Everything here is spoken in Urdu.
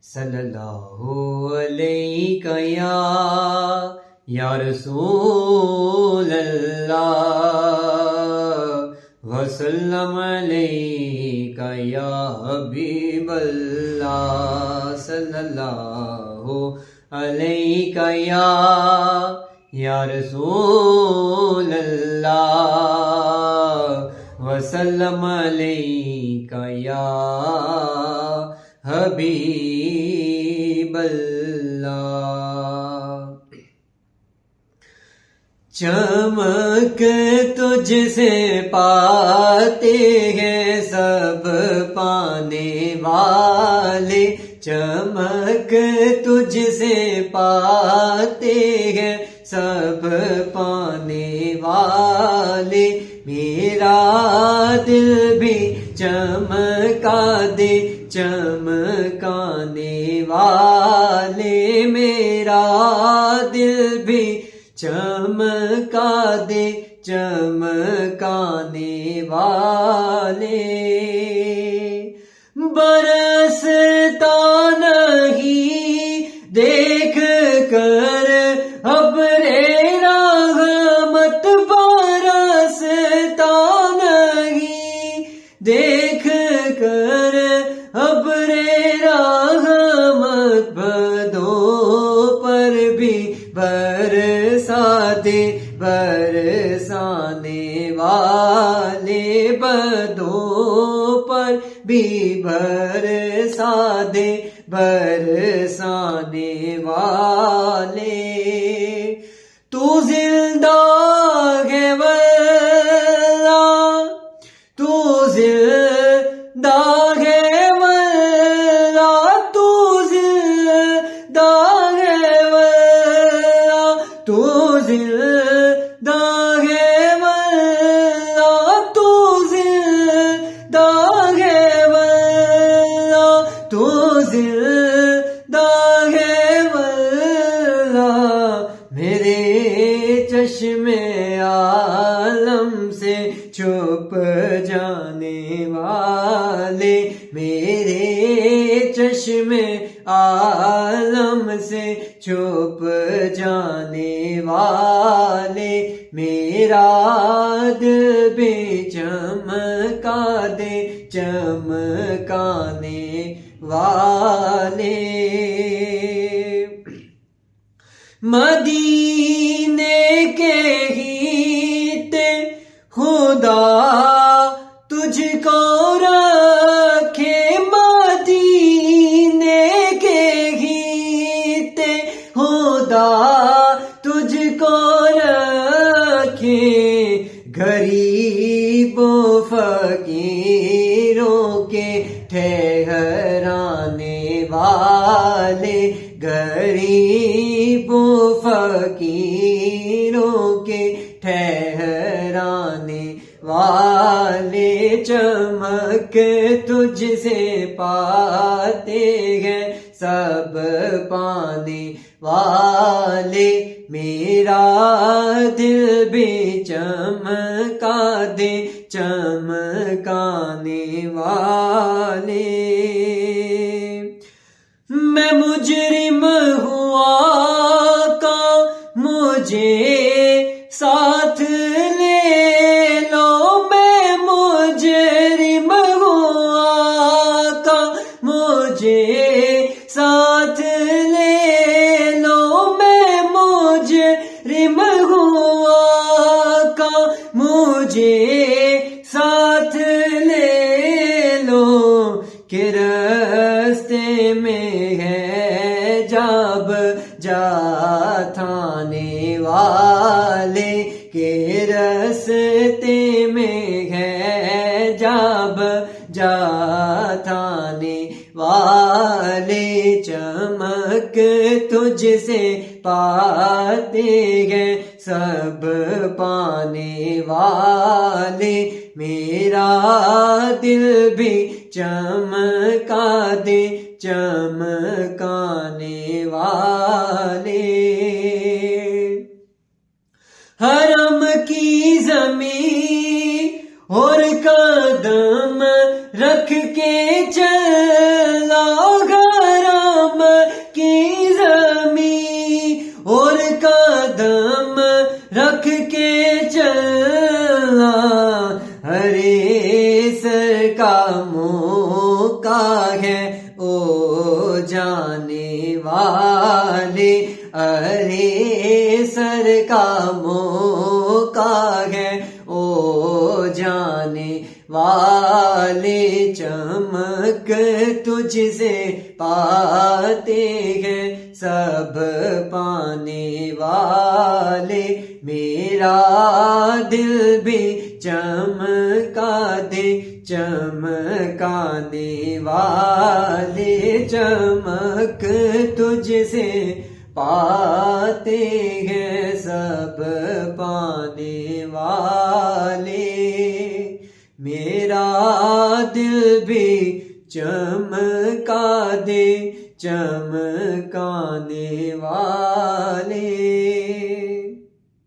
صلی اللہ علیہ یا رسول اللہ وسلم علیہ یا حبیب اللہ صلی اللہ علیہ یا رسول اللہ وسلم علیہ یا حبیب اللہ چمک تجھ سے پاتے ہیں سب پانے والے چمک تجھ سے پاتے ہیں سب پانے والے میرا دل بھی چمکا دے چمکانے والے میرا دل بھی چمکا دے چمکانے والے برستا نہیں دیکھ کر ابر رحمت برستا نہیں دیکھ کر ابر رحمت بدوں پر بھی برسا دے برسانے والے بدوں پر بھی برسا دے برسانے والے تو زندہ ہے واللہ تو زندہ ہے واللہ تو زندہ ہے واللہ تو زندہ ہے واللہ تو زندہ ہے واللہ تو زندہ ہے واللہ میرے چشم عالم سے چھپ جانے والے میرے چشم عالم سے چھپ جانے والے میرا دل بھی چمکا دے چمکانے والے مدینے کے ہیت خدا تجھ کو رکھے مدینے کے ہیت خدا تجھ کو رکھے غریب و فقیروں کے ٹھہرانے والے غریب و فقیروں کے ٹھہرانے والے چمک تجھ سے پاتے ہیں سب پانے والے میرا دل بھی چمکا دے چمکانے والے میں مجرم ہوا کا مجھے ساتھ لے لو میں مجرم ہوا کا مجھے ساتھ لے لو میں مجرم ہوا کا مجھے ساتھ لے لو کہ راستے میں ہے جب جا تھانے والے کہ راستے میں ہے جب جا تھانے والے چمک تجھ سے پاتے ہیں سب پانے والے میرا دل بھی چمکا دے چمکانے والے حرم کی زمین اور قدم رکھ کے چلا گھر جانے والے، ارے سر کا موقع ہے، او جانے والے، چمک تجھ سے پاتے ہیں سب پانے والے، میرا دل بھی چمکا دے چمکانے والے، چمک تجھ سے پاتے ہیں سب پانے والے، میرا دل بھی چمکا دے چمکانے والے۔